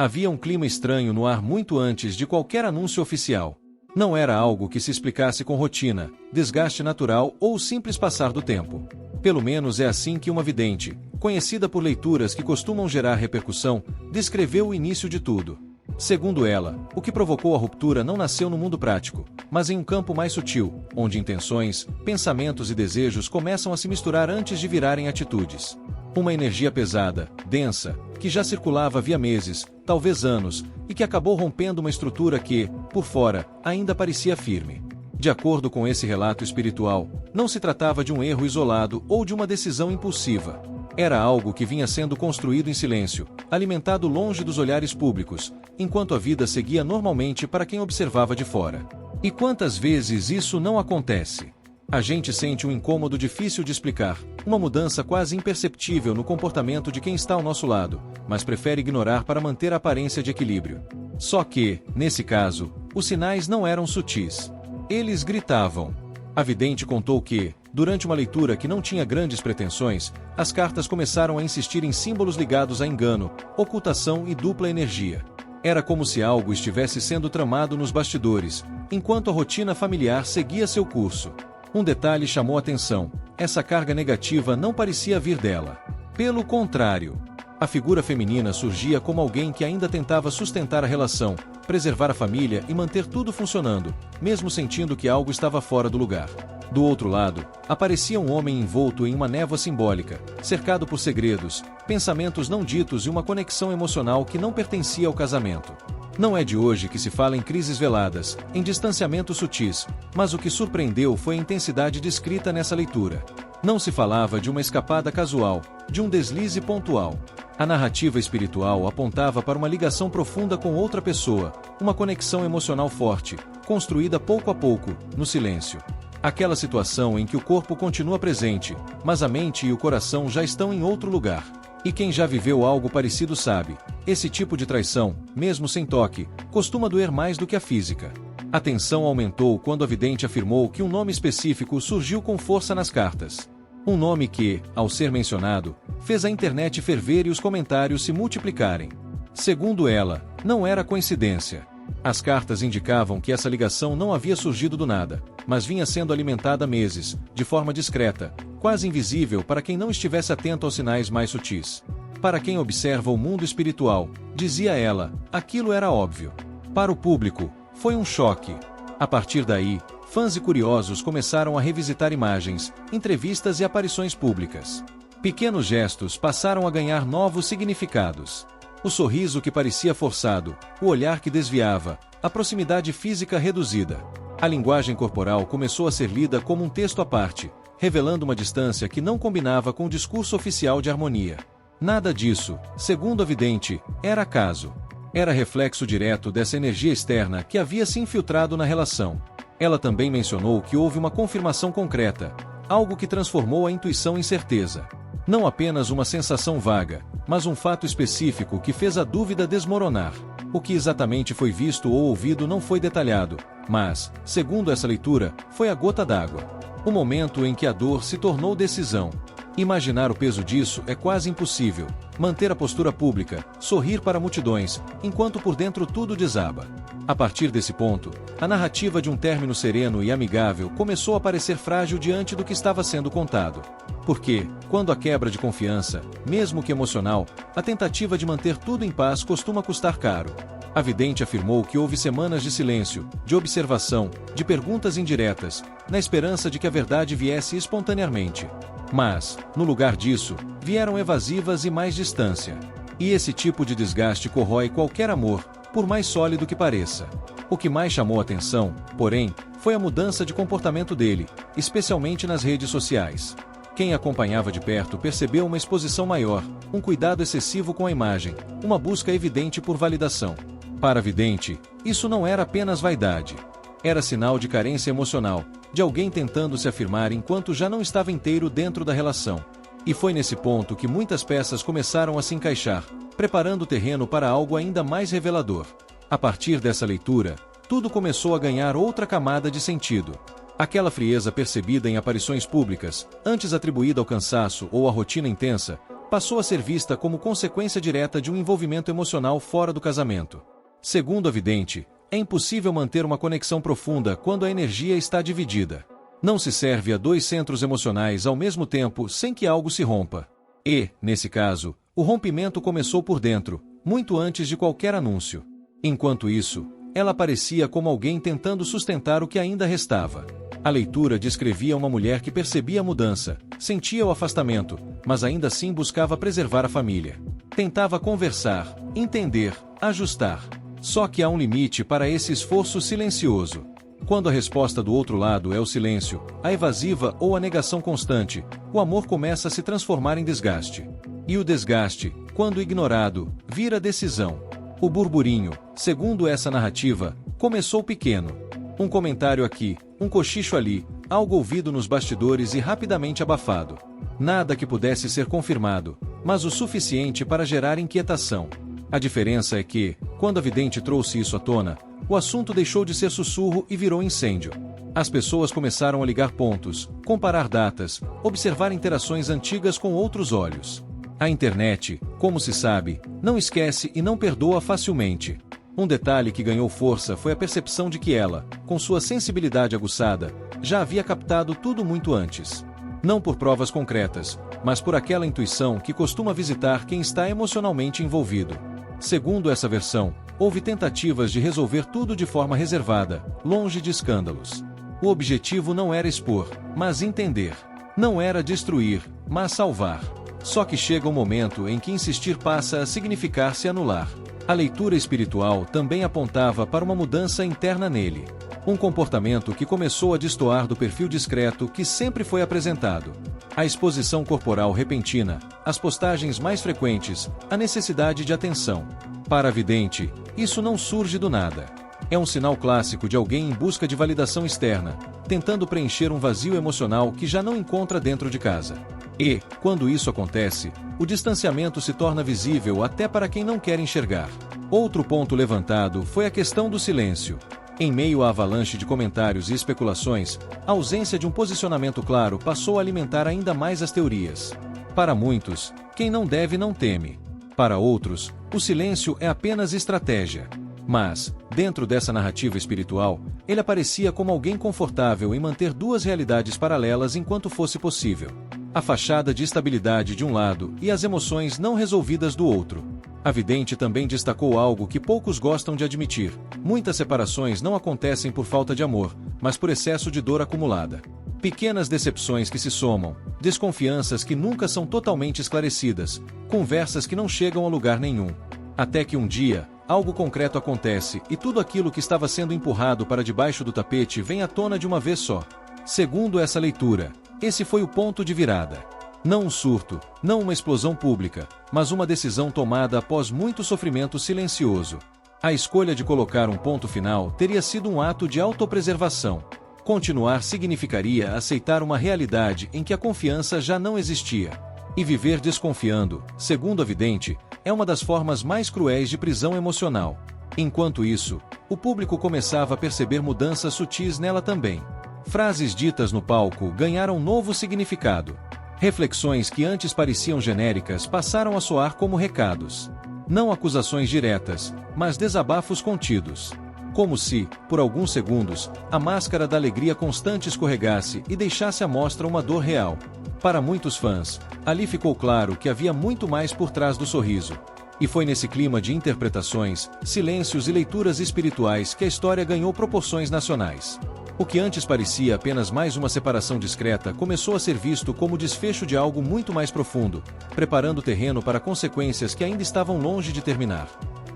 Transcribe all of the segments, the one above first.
Havia um clima estranho no ar muito antes de qualquer anúncio oficial. Não era algo que se explicasse com rotina, desgaste natural ou simples passar do tempo. Pelo menos é assim que uma vidente, conhecida por leituras que costumam gerar repercussão, descreveu o início de tudo. Segundo ela, o que provocou a ruptura não nasceu no mundo prático, mas em um campo mais sutil, onde intenções, pensamentos e desejos começam a se misturar antes de virarem atitudes. Uma energia pesada, densa, que já circulava havia meses, talvez anos, e que acabou rompendo uma estrutura que, por fora, ainda parecia firme. De acordo com esse relato espiritual, não se tratava de um erro isolado ou de uma decisão impulsiva. Era algo que vinha sendo construído em silêncio, alimentado longe dos olhares públicos, enquanto a vida seguia normalmente para quem observava de fora. E quantas vezes isso não acontece? A gente sente um incômodo difícil de explicar, uma mudança quase imperceptível no comportamento de quem está ao nosso lado, mas prefere ignorar para manter a aparência de equilíbrio. Só que, nesse caso, os sinais não eram sutis. Eles gritavam. A vidente contou que, durante uma leitura que não tinha grandes pretensões, as cartas começaram a insistir em símbolos ligados a engano, ocultação e dupla energia. Era como se algo estivesse sendo tramado nos bastidores, enquanto a rotina familiar seguia seu curso. Um detalhe chamou a atenção: essa carga negativa não parecia vir dela. Pelo contrário, a figura feminina surgia como alguém que ainda tentava sustentar a relação, preservar a família e manter tudo funcionando, mesmo sentindo que algo estava fora do lugar. Do outro lado, aparecia um homem envolto em uma névoa simbólica, cercado por segredos, pensamentos não ditos e uma conexão emocional que não pertencia ao casamento. Não é de hoje que se fala em crises veladas, em distanciamentos sutis, mas o que surpreendeu foi a intensidade descrita nessa leitura. Não se falava de uma escapada casual, de um deslize pontual. A narrativa espiritual apontava para uma ligação profunda com outra pessoa, uma conexão emocional forte, construída pouco a pouco, no silêncio. Aquela situação em que o corpo continua presente, mas a mente e o coração já estão em outro lugar. E quem já viveu algo parecido sabe, esse tipo de traição, mesmo sem toque, costuma doer mais do que a física. A tensão aumentou quando a vidente afirmou que um nome específico surgiu com força nas cartas. Um nome que, ao ser mencionado, fez a internet ferver e os comentários se multiplicarem. Segundo ela, não era coincidência. As cartas indicavam que essa ligação não havia surgido do nada, mas vinha sendo alimentada há meses, de forma discreta, quase invisível para quem não estivesse atento aos sinais mais sutis. Para quem observa o mundo espiritual, dizia ela, aquilo era óbvio. Para o público, foi um choque. A partir daí, fãs e curiosos começaram a revisitar imagens, entrevistas e aparições públicas. Pequenos gestos passaram a ganhar novos significados. O sorriso que parecia forçado, o olhar que desviava, a proximidade física reduzida. A linguagem corporal começou a ser lida como um texto à parte, revelando uma distância que não combinava com o discurso oficial de harmonia. Nada disso, segundo a vidente, era acaso. Era reflexo direto dessa energia externa que havia se infiltrado na relação. Ela também mencionou que houve uma confirmação concreta, algo que transformou a intuição em certeza. Não apenas uma sensação vaga, mas um fato específico que fez a dúvida desmoronar. O que exatamente foi visto ou ouvido não foi detalhado, mas, segundo essa leitura, foi a gota d'água. O momento em que a dor se tornou decisão. Imaginar o peso disso é quase impossível. Manter a postura pública, sorrir para multidões, enquanto por dentro tudo desaba. A partir desse ponto, a narrativa de um término sereno e amigável começou a parecer frágil diante do que estava sendo contado. Porque, quando a quebra de confiança, mesmo que emocional, a tentativa de manter tudo em paz costuma custar caro. A vidente afirmou que houve semanas de silêncio, de observação, de perguntas indiretas, na esperança de que a verdade viesse espontaneamente. Mas, no lugar disso, vieram evasivas e mais distância. E esse tipo de desgaste corrói qualquer amor, por mais sólido que pareça. O que mais chamou a atenção, porém, foi a mudança de comportamento dele, especialmente nas redes sociais. Quem acompanhava de perto percebeu uma exposição maior, um cuidado excessivo com a imagem, uma busca evidente por validação. Para a vidente, isso não era apenas vaidade. Era sinal de carência emocional, de alguém tentando se afirmar enquanto já não estava inteiro dentro da relação. E foi nesse ponto que muitas peças começaram a se encaixar, preparando o terreno para algo ainda mais revelador. A partir dessa leitura, tudo começou a ganhar outra camada de sentido. Aquela frieza percebida em aparições públicas, antes atribuída ao cansaço ou à rotina intensa, passou a ser vista como consequência direta de um envolvimento emocional fora do casamento. Segundo a vidente, é impossível manter uma conexão profunda quando a energia está dividida. Não se serve a dois centros emocionais ao mesmo tempo sem que algo se rompa. E, nesse caso, o rompimento começou por dentro, muito antes de qualquer anúncio. Enquanto isso, ela parecia como alguém tentando sustentar o que ainda restava. A leitura descrevia uma mulher que percebia a mudança, sentia o afastamento, mas ainda assim buscava preservar a família. Tentava conversar, entender, ajustar. Só que há um limite para esse esforço silencioso. Quando a resposta do outro lado é o silêncio, a evasiva ou a negação constante, o amor começa a se transformar em desgaste. E o desgaste, quando ignorado, vira decisão. O burburinho, segundo essa narrativa, começou pequeno. Um comentário aqui, um cochicho ali, algo ouvido nos bastidores e rapidamente abafado. Nada que pudesse ser confirmado, mas o suficiente para gerar inquietação. A diferença é que, quando a vidente trouxe isso à tona, o assunto deixou de ser sussurro e virou incêndio. As pessoas começaram a ligar pontos, comparar datas, observar interações antigas com outros olhos. A internet, como se sabe, não esquece e não perdoa facilmente. Um detalhe que ganhou força foi a percepção de que ela, com sua sensibilidade aguçada, já havia captado tudo muito antes. Não por provas concretas, mas por aquela intuição que costuma visitar quem está emocionalmente envolvido. Segundo essa versão, houve tentativas de resolver tudo de forma reservada, longe de escândalos. O objetivo não era expor, mas entender. Não era destruir, mas salvar. Só que chega um momento em que insistir passa a significar se anular. A leitura espiritual também apontava para uma mudança interna nele. Um comportamento que começou a destoar do perfil discreto que sempre foi apresentado. A exposição corporal repentina, as postagens mais frequentes, a necessidade de atenção. Para a vidente, isso não surge do nada. É um sinal clássico de alguém em busca de validação externa, tentando preencher um vazio emocional que já não encontra dentro de casa. E, quando isso acontece, o distanciamento se torna visível até para quem não quer enxergar. Outro ponto levantado foi a questão do silêncio. Em meio à avalanche de comentários e especulações, a ausência de um posicionamento claro passou a alimentar ainda mais as teorias. Para muitos, quem não deve não teme. Para outros, o silêncio é apenas estratégia. Mas, dentro dessa narrativa espiritual, ele aparecia como alguém confortável em manter duas realidades paralelas enquanto fosse possível. A fachada de estabilidade de um lado e as emoções não resolvidas do outro. A vidente também destacou algo que poucos gostam de admitir: muitas separações não acontecem por falta de amor, mas por excesso de dor acumulada. Pequenas decepções que se somam, desconfianças que nunca são totalmente esclarecidas, conversas que não chegam a lugar nenhum. Até que um dia, algo concreto acontece e tudo aquilo que estava sendo empurrado para debaixo do tapete vem à tona de uma vez só. Segundo essa leitura, esse foi o ponto de virada. Não um surto, não uma explosão pública, mas uma decisão tomada após muito sofrimento silencioso. A escolha de colocar um ponto final teria sido um ato de autopreservação. Continuar significaria aceitar uma realidade em que a confiança já não existia. E viver desconfiando, segundo a vidente, é uma das formas mais cruéis de prisão emocional. Enquanto isso, o público começava a perceber mudanças sutis nela também. Frases ditas no palco ganharam novo significado. Reflexões que antes pareciam genéricas passaram a soar como recados. Não acusações diretas, mas desabafos contidos. Como se, por alguns segundos, a máscara da alegria constante escorregasse e deixasse à mostra uma dor real. Para muitos fãs, ali ficou claro que havia muito mais por trás do sorriso. E foi nesse clima de interpretações, silêncios e leituras espirituais que a história ganhou proporções nacionais. O que antes parecia apenas mais uma separação discreta começou a ser visto como desfecho de algo muito mais profundo, preparando o terreno para consequências que ainda estavam longe de terminar.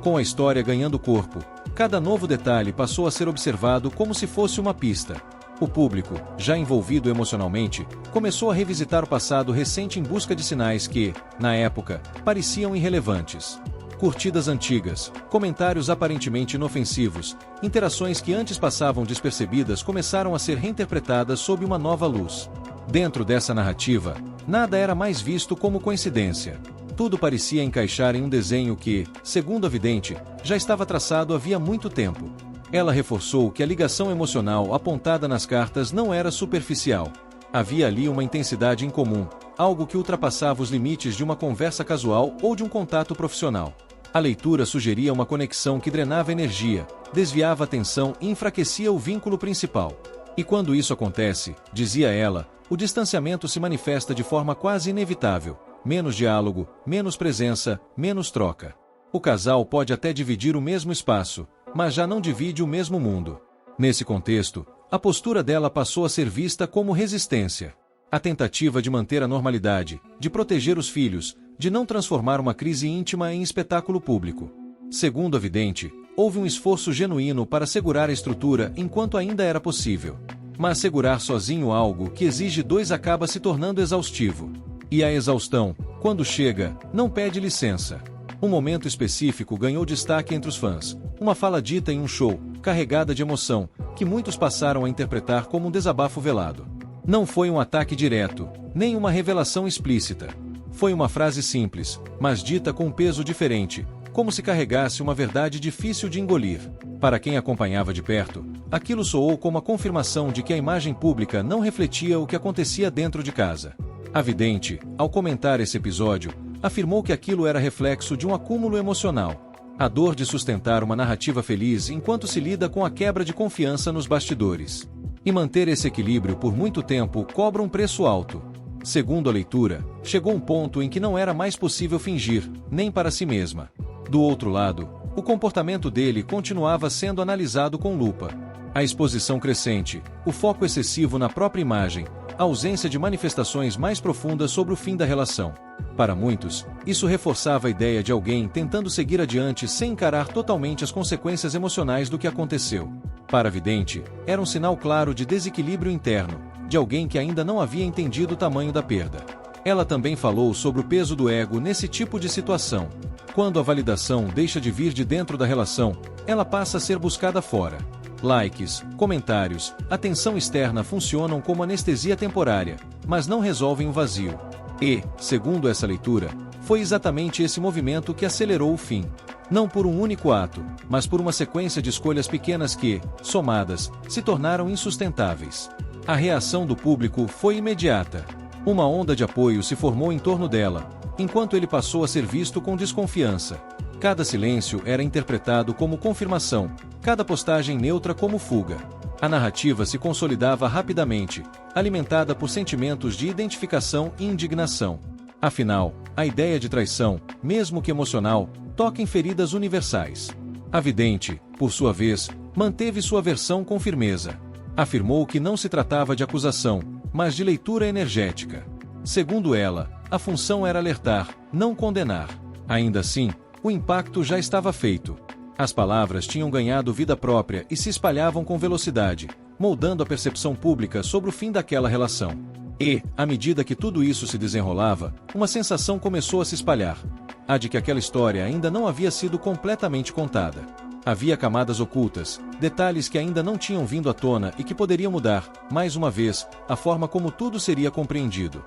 Com a história ganhando corpo, cada novo detalhe passou a ser observado como se fosse uma pista. O público, já envolvido emocionalmente, começou a revisitar o passado recente em busca de sinais que, na época, pareciam irrelevantes. Curtidas antigas, comentários aparentemente inofensivos, interações que antes passavam despercebidas começaram a ser reinterpretadas sob uma nova luz. Dentro dessa narrativa, nada era mais visto como coincidência. Tudo parecia encaixar em um desenho que, segundo a vidente, já estava traçado havia muito tempo. Ela reforçou que a ligação emocional apontada nas cartas não era superficial. Havia ali uma intensidade incomum, algo que ultrapassava os limites de uma conversa casual ou de um contato profissional. A leitura sugeria uma conexão que drenava energia, desviava a atenção e enfraquecia o vínculo principal. E quando isso acontece, dizia ela, o distanciamento se manifesta de forma quase inevitável. Menos diálogo, menos presença, menos troca. O casal pode até dividir o mesmo espaço, mas já não divide o mesmo mundo. Nesse contexto, a postura dela passou a ser vista como resistência. A tentativa de manter a normalidade, de proteger os filhos, de não transformar uma crise íntima em espetáculo público. Segundo a vidente, houve um esforço genuíno para segurar a estrutura enquanto ainda era possível. Mas segurar sozinho algo que exige dois acaba se tornando exaustivo. E a exaustão, quando chega, não pede licença. Um momento específico ganhou destaque entre os fãs. Uma fala dita em um show, carregada de emoção, que muitos passaram a interpretar como um desabafo velado. Não foi um ataque direto, nem uma revelação explícita. Foi uma frase simples, mas dita com um peso diferente, como se carregasse uma verdade difícil de engolir. Para quem acompanhava de perto, aquilo soou como a confirmação de que a imagem pública não refletia o que acontecia dentro de casa. A vidente, ao comentar esse episódio, afirmou que aquilo era reflexo de um acúmulo emocional. A dor de sustentar uma narrativa feliz enquanto se lida com a quebra de confiança nos bastidores. E manter esse equilíbrio por muito tempo cobra um preço alto. Segundo a leitura, chegou um ponto em que não era mais possível fingir, nem para si mesma. Do outro lado, o comportamento dele continuava sendo analisado com lupa. A exposição crescente, o foco excessivo na própria imagem, a ausência de manifestações mais profundas sobre o fim da relação. Para muitos, isso reforçava a ideia de alguém tentando seguir adiante sem encarar totalmente as consequências emocionais do que aconteceu. Para a vidente, era um sinal claro de desequilíbrio interno, de alguém que ainda não havia entendido o tamanho da perda. Ela também falou sobre o peso do ego nesse tipo de situação. Quando a validação deixa de vir de dentro da relação, ela passa a ser buscada fora. Likes, comentários, atenção externa funcionam como anestesia temporária, mas não resolvem o vazio. E, segundo essa leitura, foi exatamente esse movimento que acelerou o fim. Não por um único ato, mas por uma sequência de escolhas pequenas que, somadas, se tornaram insustentáveis. A reação do público foi imediata. Uma onda de apoio se formou em torno dela, enquanto ele passou a ser visto com desconfiança. Cada silêncio era interpretado como confirmação, cada postagem neutra como fuga. A narrativa se consolidava rapidamente, alimentada por sentimentos de identificação e indignação. Afinal, a ideia de traição, mesmo que emocional, toca em feridas universais. A vidente, por sua vez, manteve sua versão com firmeza. Afirmou que não se tratava de acusação, mas de leitura energética. Segundo ela, a função era alertar, não condenar. Ainda assim, o impacto já estava feito. As palavras tinham ganhado vida própria e se espalhavam com velocidade, moldando a percepção pública sobre o fim daquela relação. E, à medida que tudo isso se desenrolava, uma sensação começou a se espalhar. A de que aquela história ainda não havia sido completamente contada. Havia camadas ocultas, detalhes que ainda não tinham vindo à tona e que poderiam mudar, mais uma vez, a forma como tudo seria compreendido.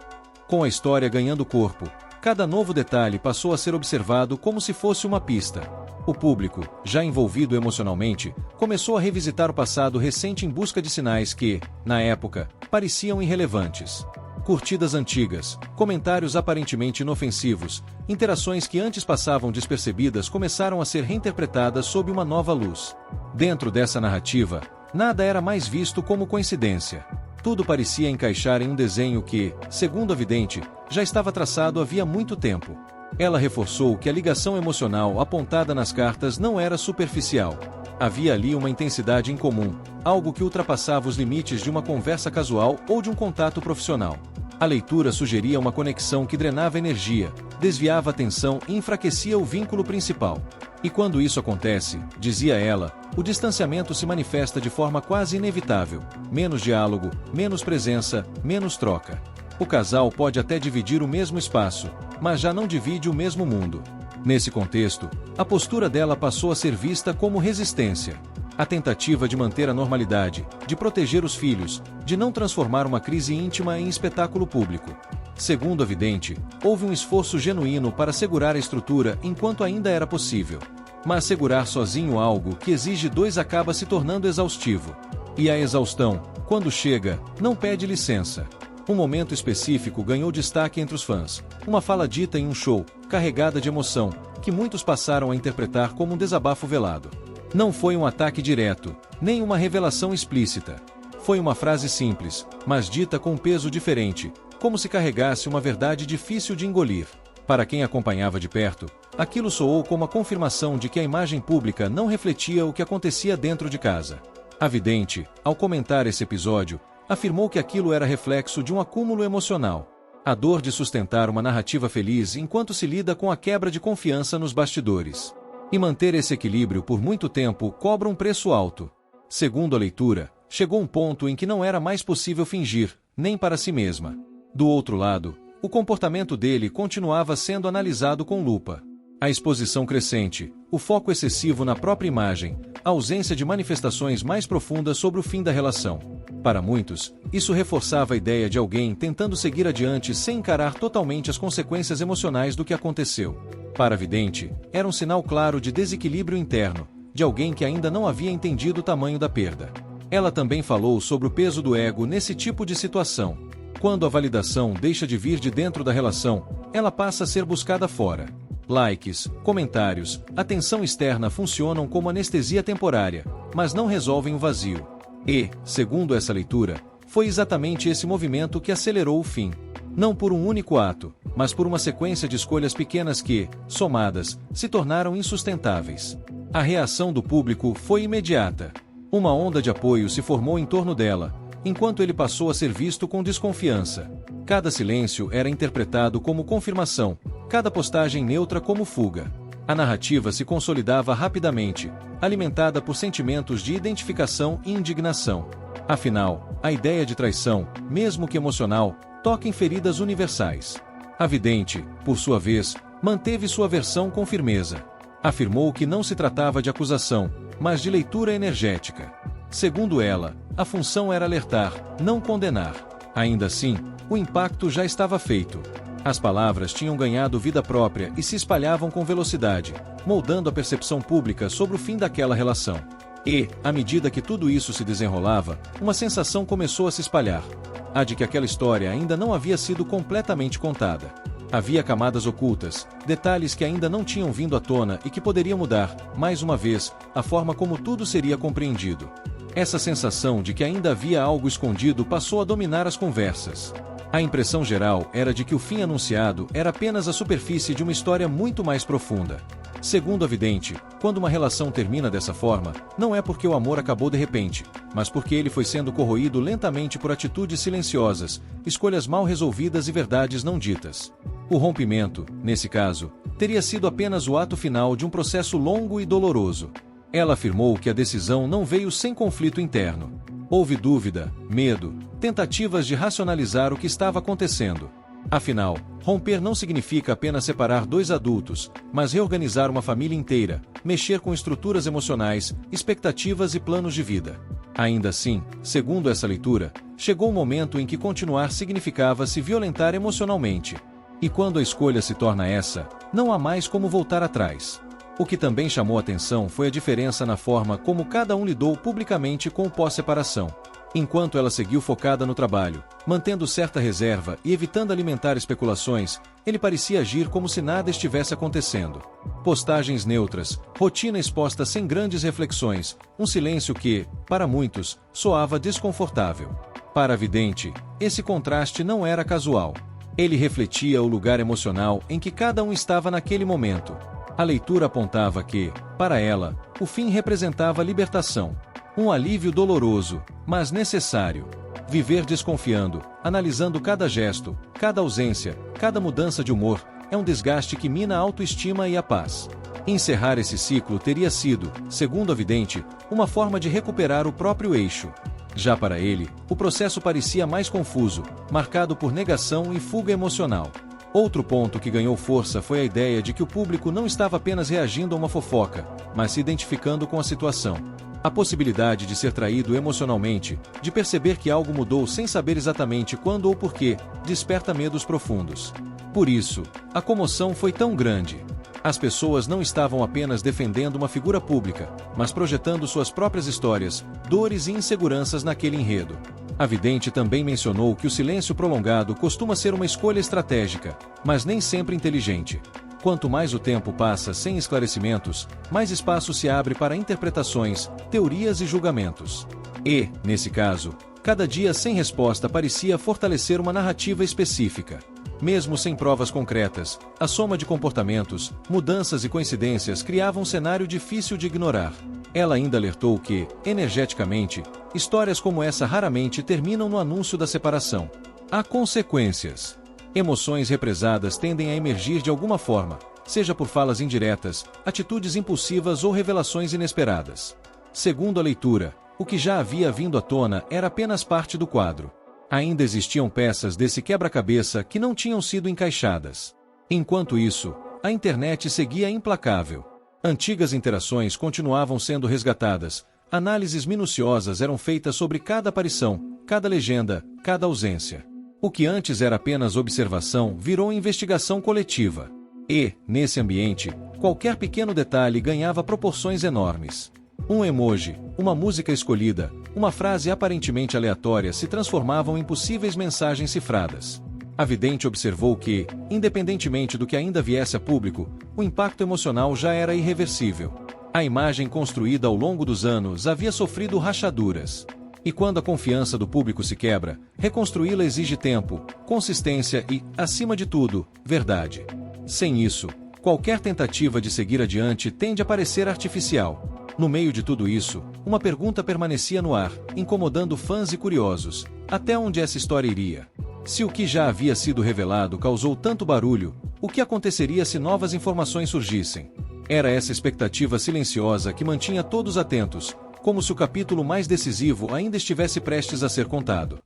Com a história ganhando corpo, cada novo detalhe passou a ser observado como se fosse uma pista. O público, já envolvido emocionalmente, começou a revisitar o passado recente em busca de sinais que, na época, pareciam irrelevantes. Curtidas antigas, comentários aparentemente inofensivos, interações que antes passavam despercebidas começaram a ser reinterpretadas sob uma nova luz. Dentro dessa narrativa, nada era mais visto como coincidência. Tudo parecia encaixar em um desenho que, segundo a vidente, já estava traçado havia muito tempo. Ela reforçou que a ligação emocional apontada nas cartas não era superficial. Havia ali uma intensidade incomum, algo que ultrapassava os limites de uma conversa casual ou de um contato profissional. A leitura sugeria uma conexão que drenava energia, desviava a atenção e enfraquecia o vínculo principal. E quando isso acontece, dizia ela, o distanciamento se manifesta de forma quase inevitável. Menos diálogo, menos presença, menos troca. O casal pode até dividir o mesmo espaço, mas já não divide o mesmo mundo. Nesse contexto, a postura dela passou a ser vista como resistência. A tentativa de manter a normalidade, de proteger os filhos, de não transformar uma crise íntima em espetáculo público. Segundo a vidente, houve um esforço genuíno para segurar a estrutura enquanto ainda era possível. Mas segurar sozinho algo que exige dois acaba se tornando exaustivo. E a exaustão, quando chega, não pede licença. Um momento específico ganhou destaque entre os fãs. Uma fala dita em um show, carregada de emoção, que muitos passaram a interpretar como um desabafo velado. Não foi um ataque direto, nem uma revelação explícita. Foi uma frase simples, mas dita com um peso diferente, como se carregasse uma verdade difícil de engolir. Para quem acompanhava de perto, aquilo soou como a confirmação de que a imagem pública não refletia o que acontecia dentro de casa. A vidente, ao comentar esse episódio, afirmou que aquilo era reflexo de um acúmulo emocional. A dor de sustentar uma narrativa feliz enquanto se lida com a quebra de confiança nos bastidores. E manter esse equilíbrio por muito tempo cobra um preço alto. Segundo a leitura, chegou um ponto em que não era mais possível fingir, nem para si mesma. Do outro lado, o comportamento dele continuava sendo analisado com lupa. A exposição crescente, o foco excessivo na própria imagem, a ausência de manifestações mais profundas sobre o fim da relação. Para muitos, isso reforçava a ideia de alguém tentando seguir adiante sem encarar totalmente as consequências emocionais do que aconteceu. Para a vidente, era um sinal claro de desequilíbrio interno, de alguém que ainda não havia entendido o tamanho da perda. Ela também falou sobre o peso do ego nesse tipo de situação. Quando a validação deixa de vir de dentro da relação, ela passa a ser buscada fora. Likes, comentários, atenção externa funcionam como anestesia temporária, mas não resolvem o vazio. E, segundo essa leitura, foi exatamente esse movimento que acelerou o fim. Não por um único ato, mas por uma sequência de escolhas pequenas que, somadas, se tornaram insustentáveis. A reação do público foi imediata. Uma onda de apoio se formou em torno dela, enquanto ele passou a ser visto com desconfiança. Cada silêncio era interpretado como confirmação, cada postagem neutra como fuga. A narrativa se consolidava rapidamente, alimentada por sentimentos de identificação e indignação. Afinal, a ideia de traição, mesmo que emocional, toca em feridas universais. A vidente, por sua vez, manteve sua versão com firmeza. Afirmou que não se tratava de acusação, mas de leitura energética. Segundo ela, a função era alertar, não condenar. Ainda assim, o impacto já estava feito. As palavras tinham ganhado vida própria e se espalhavam com velocidade, moldando a percepção pública sobre o fim daquela relação. E, à medida que tudo isso se desenrolava, uma sensação começou a se espalhar. A de que aquela história ainda não havia sido completamente contada. Havia camadas ocultas, detalhes que ainda não tinham vindo à tona e que poderiam mudar, mais uma vez, a forma como tudo seria compreendido. Essa sensação de que ainda havia algo escondido passou a dominar as conversas. A impressão geral era de que o fim anunciado era apenas a superfície de uma história muito mais profunda. Segundo a vidente, quando uma relação termina dessa forma, não é porque o amor acabou de repente, mas porque ele foi sendo corroído lentamente por atitudes silenciosas, escolhas mal resolvidas e verdades não ditas. O rompimento, nesse caso, teria sido apenas o ato final de um processo longo e doloroso. Ela afirmou que a decisão não veio sem conflito interno. Houve dúvida, medo, tentativas de racionalizar o que estava acontecendo. Afinal, romper não significa apenas separar dois adultos, mas reorganizar uma família inteira, mexer com estruturas emocionais, expectativas e planos de vida. Ainda assim, segundo essa leitura, chegou o momento em que continuar significava se violentar emocionalmente. E quando a escolha se torna essa, não há mais como voltar atrás. O que também chamou atenção foi a diferença na forma como cada um lidou publicamente com o pós-separação. Enquanto ela seguiu focada no trabalho, mantendo certa reserva e evitando alimentar especulações, ele parecia agir como se nada estivesse acontecendo. Postagens neutras, rotina exposta sem grandes reflexões, um silêncio que, para muitos, soava desconfortável. Para a vidente, esse contraste não era casual. Ele refletia o lugar emocional em que cada um estava naquele momento. A leitura apontava que, para ela, o fim representava libertação. Um alívio doloroso, mas necessário. Viver desconfiando, analisando cada gesto, cada ausência, cada mudança de humor, é um desgaste que mina a autoestima e a paz. Encerrar esse ciclo teria sido, segundo a vidente, uma forma de recuperar o próprio eixo. Já para ele, o processo parecia mais confuso, marcado por negação e fuga emocional. Outro ponto que ganhou força foi a ideia de que o público não estava apenas reagindo a uma fofoca, mas se identificando com a situação. A possibilidade de ser traído emocionalmente, de perceber que algo mudou sem saber exatamente quando ou porquê, desperta medos profundos. Por isso, a comoção foi tão grande. As pessoas não estavam apenas defendendo uma figura pública, mas projetando suas próprias histórias, dores e inseguranças naquele enredo. A vidente também mencionou que o silêncio prolongado costuma ser uma escolha estratégica, mas nem sempre inteligente. Quanto mais o tempo passa sem esclarecimentos, mais espaço se abre para interpretações, teorias e julgamentos. E, nesse caso, cada dia sem resposta parecia fortalecer uma narrativa específica. Mesmo sem provas concretas, a soma de comportamentos, mudanças e coincidências criava um cenário difícil de ignorar. Ela ainda alertou que, energeticamente, histórias como essa raramente terminam no anúncio da separação. Há consequências. Emoções represadas tendem a emergir de alguma forma, seja por falas indiretas, atitudes impulsivas ou revelações inesperadas. Segundo a leitura, o que já havia vindo à tona era apenas parte do quadro. Ainda existiam peças desse quebra-cabeça que não tinham sido encaixadas. Enquanto isso, a internet seguia implacável. Antigas interações continuavam sendo resgatadas, análises minuciosas eram feitas sobre cada aparição, cada legenda, cada ausência. O que antes era apenas observação virou investigação coletiva. E, nesse ambiente, qualquer pequeno detalhe ganhava proporções enormes. Um emoji, uma música escolhida, uma frase aparentemente aleatória se transformavam em possíveis mensagens cifradas. A vidente observou que, independentemente do que ainda viesse a público, o impacto emocional já era irreversível. A imagem construída ao longo dos anos havia sofrido rachaduras. E quando a confiança do público se quebra, reconstruí-la exige tempo, consistência e, acima de tudo, verdade. Sem isso, qualquer tentativa de seguir adiante tende a parecer artificial. No meio de tudo isso, uma pergunta permanecia no ar, incomodando fãs e curiosos. Até onde essa história iria? Se o que já havia sido revelado causou tanto barulho, o que aconteceria se novas informações surgissem? Era essa expectativa silenciosa que mantinha todos atentos, como se o capítulo mais decisivo ainda estivesse prestes a ser contado.